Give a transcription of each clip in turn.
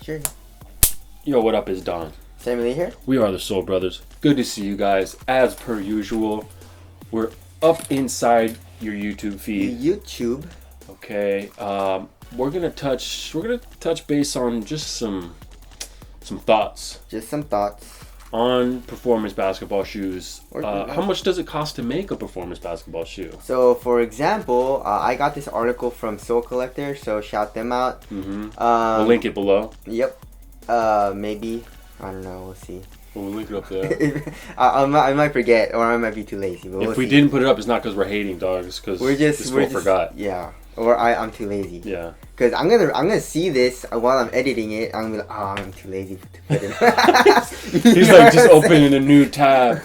Sure. Yo, what up? Is Don. Sammy Lee here. We are the Soul Brothers. Good to see you guys. As per usual, we're up inside your YouTube feed. YouTube. Okay. We're gonna touch base on just some thoughts. Just some thoughts on performance basketball shoes. How much does it cost to make a performance basketball shoe? So, for example, I got this article from Soul Collector, so shout them out. Mm-hmm. We'll link it below. Yep. Maybe. I don't know. We'll see. We'll link it up there. I might forget, or I might be too lazy. But if we didn't put it up, it's not because we're hating dogs. Because we just forgot. Yeah. Or I'm too lazy. Yeah. Because I'm gonna see this while I'm editing it. I'm gonna be like, oh, I'm too lazy to put it. He's like just opening a new tab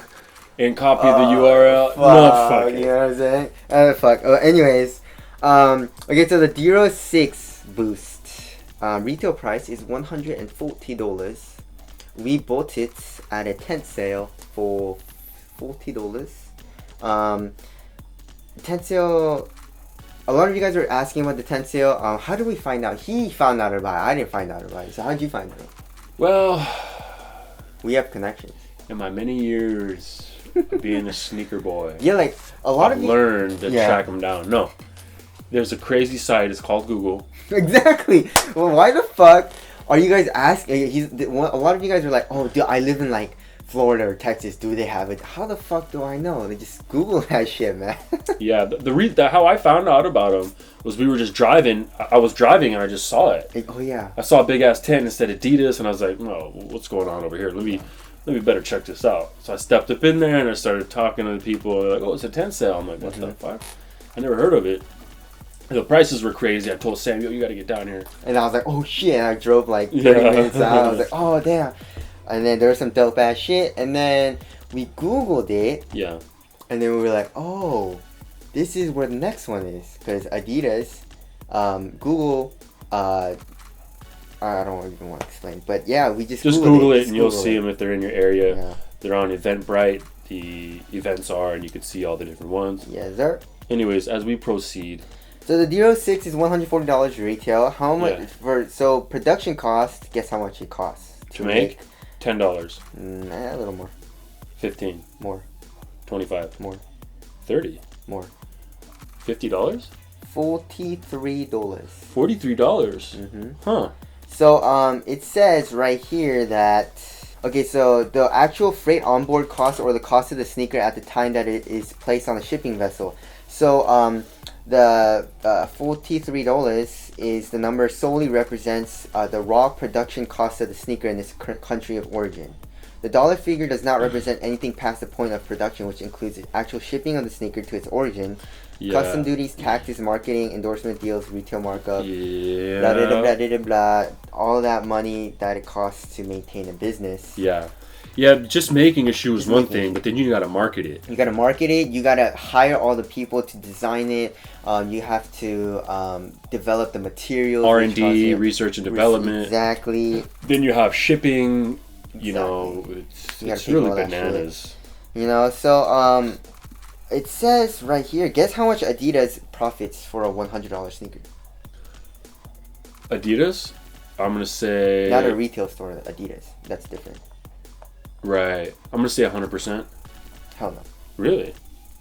and copy the URL. Fuck, No, fuck. You know what I'm saying? Fuck. Anyways, okay. So the Dero 6 Boost retail price is $140. We bought it at a tent sale for $40. Tent sale. A lot of you guys are asking about the tent sale. How did we find out? He found out about it. I didn't find out about it. So how did you find out? Well, we have connections. In my many years of being a sneaker boy, yeah, like a lot I've learned to track them down. No, there's a crazy site. It's called Google. Exactly. Well, why the fuck are you guys asking? A lot of you guys are like, oh, dude, I live in like Florida or Texas. Do they have it? How the fuck do I know? They just Google that shit, man. Yeah, how I found out about them was we were just driving. I was driving and I just saw it. Oh yeah. I saw a big ass tent and said Adidas, and I was like, no, what's going on over here? Let me better check this out. So I stepped up in there and I started talking to the people. They're like, oh, it's a tent sale. I'm like, what the fuck? I never heard of it. The prices were crazy. I told Sam, yo, you got to get down here. And I was like, oh shit. And I drove like 30 minutes out. I was like, oh damn. And then there was some dope ass shit. And then we Googled it. Yeah. And then we were like, oh, this is where the next one is. Because Adidas, Google, I don't even want to explain. But yeah, we just Google it and you'll see them if they're in your area. Yeah. They're on Eventbrite. The events are, and you can see all the different ones. Yes, sir. Anyways, as we proceed. So the Dero 6 is $140 retail. How much so production cost? Guess how much it costs to make? $10. A little more. 15. More. 25. More. 30. More. $50. $43. $43. Mm-hmm. Huh. So it says right here that so the actual freight onboard cost or the cost of the sneaker at the time that it is placed on the shipping vessel. So the $43 is the number solely represents the raw production cost of the sneaker in its country of origin. The dollar figure does not represent anything past the point of production, which includes the actual shipping of the sneaker to its origin, custom duties, taxes, marketing, endorsement deals, retail markup, blah, blah, blah, blah, blah, blah, all that money that it costs to maintain a business. Yeah, just making a shoe is one thing, but then you gotta market it. You gotta market it. You gotta hire all the people to design it. You have to develop the materials. R&D, research and development. Exactly. Then you have shipping. You know, it's really bananas. You know, so it says right here. Guess how much Adidas profits for a $100 sneaker? Adidas? I'm gonna say. Not a retail store. Adidas. That's different. Right. I'm gonna say 100%. Hell no. Really?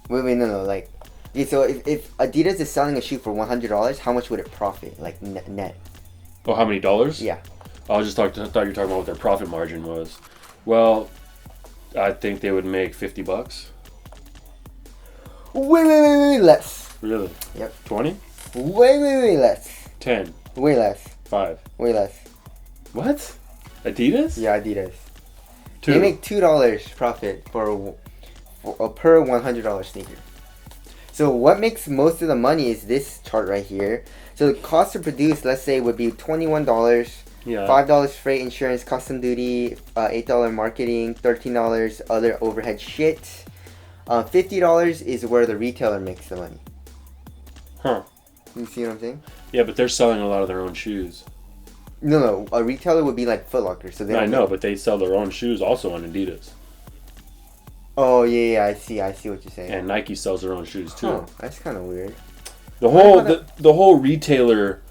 Wait, no. Like, okay, so if Adidas is selling a shoe for $100, how much would it profit? Like net? Oh, how many dollars? Yeah. I was just thought you were talking about what their profit margin was. Well, I think they would make $50. Way less. Really? Yep. 20? Way less. 10. Way less. 5. Way less. What? Adidas? Yeah, Adidas. 2. They make $2 profit for per $100 sneaker. So what makes most of the money is this chart right here. So the cost to produce, let's say, would be $21. Yeah. $5 freight, insurance, custom duty, $8 marketing, $13 other overhead shit. $50 is where the retailer makes the money. Huh. You see what I'm saying? Yeah, but they're selling a lot of their own shoes. No. A retailer would be like Foot Locker. So they I know, but they sell their own shoes also on Adidas. Oh yeah, I see what you're saying. And Nike sells their own shoes too. Huh, that's kind of weird. The whole retailer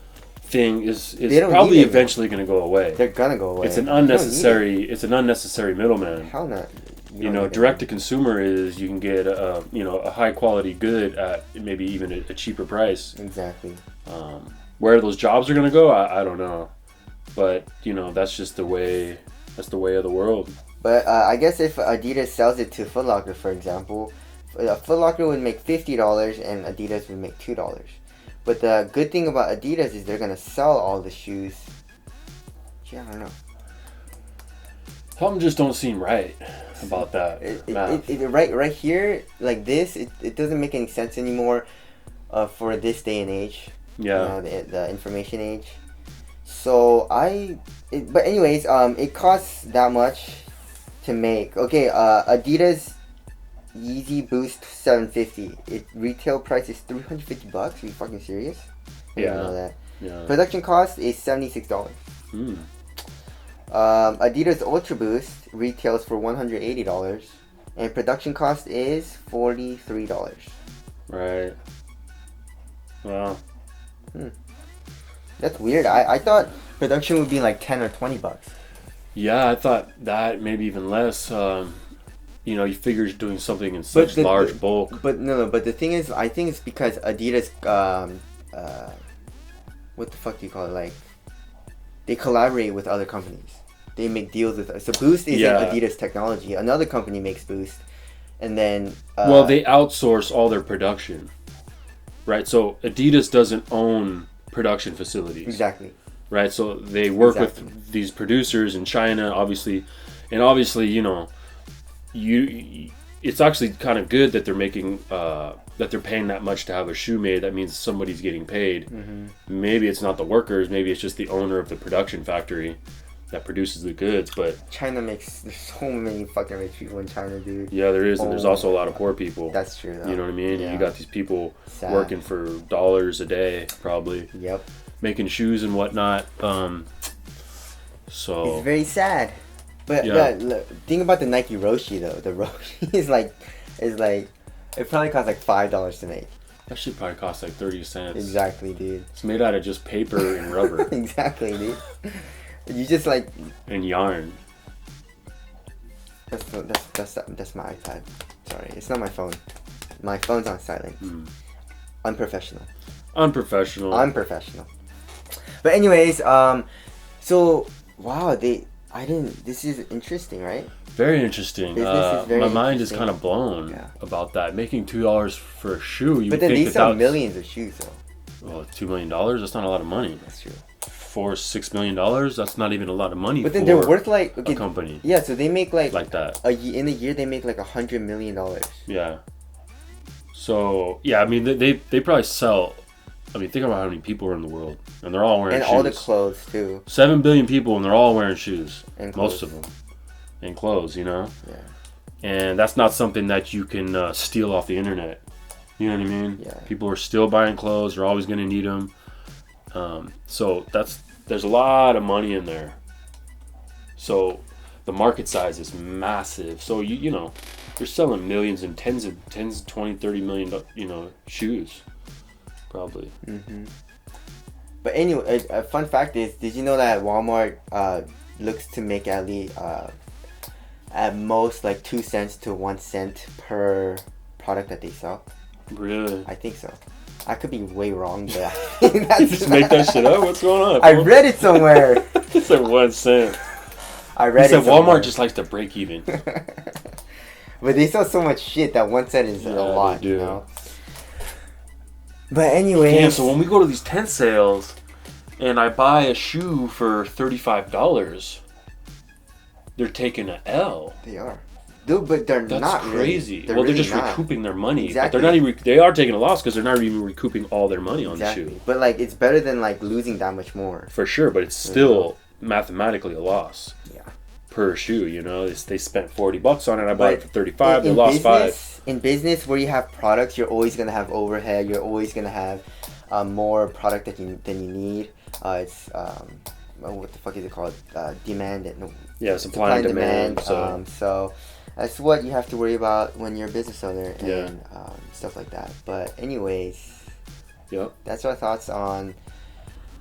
thing is probably eventually going to go away. They're gonna go away. It's an unnecessary middleman. Hell no. Direct to consumer is you can get a high quality good at maybe even a cheaper price. Exactly. Where those jobs are going to go, I don't know, but that's just the way. That's the way of the world. But I guess if Adidas sells it to Foot Locker, for example, Foot Locker would make $50 and Adidas would make $2. But the good thing about Adidas is they're gonna sell all the shoes. Yeah, I don't know. Something just don't seem right about that. Right here, like this, it doesn't make any sense anymore for this day and age. Yeah. The information age. So but anyways, it costs that much to make. Okay, Adidas Yeezy Boost 750. It retail price is $350. Are you fucking serious? I didn't know that. Yeah. Production cost is $76. Adidas Ultra Boost retails for $180, and production cost is $43. Right. Wow. That's weird. I thought production would be like $10 or $20. Yeah, I thought that maybe even less. You figure you're doing something in such large bulk. But no. But the thing is, I think it's because Adidas, what the fuck do you call it? Like, they collaborate with other companies. They make deals with us. So Boost isn't Adidas technology. Another company makes Boost, and then they outsource all their production, right? So Adidas doesn't own production facilities. Exactly. Right, so they work with these producers in China, obviously, and it's actually kind of good that they're making that they're paying that much to have a shoe made. That means somebody's getting paid. Mm-hmm. Maybe it's not the workers, maybe it's just the owner of the production factory that produces the goods. But there's so many fucking rich people in China, dude. Yeah, there is, and there's also a lot of poor people. That's true, though. You know what I mean? Yeah. You got these people working for dollars a day, probably. Yep. Making shoes and whatnot. So it's very sad. But look, think about the Nike Roshi though. The Roshi is like it probably costs like $5 to make. That shit probably costs like 30 cents. Exactly, dude. It's made out of just paper and rubber. Exactly, dude. You just like and yarn. That's my iPad. Sorry, it's not my phone. My phone's on silent. Unprofessional. But anyways, so wow, this is interesting, right? Very interesting. Business is very my mind interesting. is kind of blown about that. Making $2 for a shoe. But then they sell millions of shoes, though. Well, $2 million. That's not a lot of money. That's true. $6 million. That's not even a lot of money. But then they're worth like a company. Yeah, so they make like that. In a year they make like $100 million. Yeah. So yeah, I mean they probably sell. I mean, think about how many people are in the world, and they're all wearing shoes. And all the clothes too. 7 billion people, and they're all wearing shoes. And clothes. Most of them. And clothes, Yeah. And that's not something that you can steal off the internet. You know what I mean? Yeah. People are still buying clothes. They're always going to need them. So there's a lot of money in there. So the market size is massive. So you're selling millions and tens of 20, 30 million, shoes. Probably. Mm-hmm. But anyway, a fun fact is, did you know that Walmart looks to make at least at most like 2 cents to 1 cent per product that they sell? Really? I think so. I could be way wrong, but just make that shit up. What's going on? I read it somewhere. It's like 1 cent. I read it. Walmart just likes to break even. But they sell so much shit that 1 cent is a lot, you know. But anyway. Yeah, so when we go to these tent sales and I buy a shoe for $35, they're taking an L. They are. Dude, but that's not crazy. Really. They're just recouping their money. Exactly. But they're not even, they are taking a loss because they're not even recouping all their money on the shoe. But like, it's better than like losing that much more. For sure, but it's still mathematically a loss. Yeah. Per shoe, they spent $40 on it. I bought it for $35. They lost $5. In business, where you have products, you're always gonna have overhead. You're always gonna have more product than you need. It's what the fuck is it called? Demand and supply and demand. So That's what you have to worry about when you're a business owner and Yeah. stuff like that. But anyways, Yep. that's our thoughts on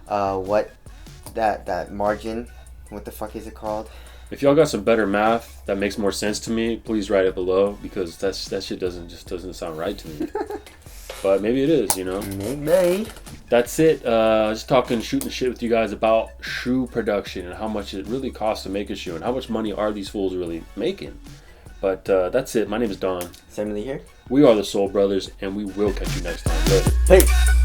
what that margin. What the fuck is it called? If y'all got some better math that makes more sense to me, please write it below, because that shit doesn't sound right to me. But maybe it is, you know. Maybe. That's it. Just talking, shooting shit with you guys about shoe production and how much it really costs to make a shoe and how much money are these fools really making. But that's it. My name is Don. Sam Lee here. We are the Soul Brothers, and we will catch you next time. Later. Peace.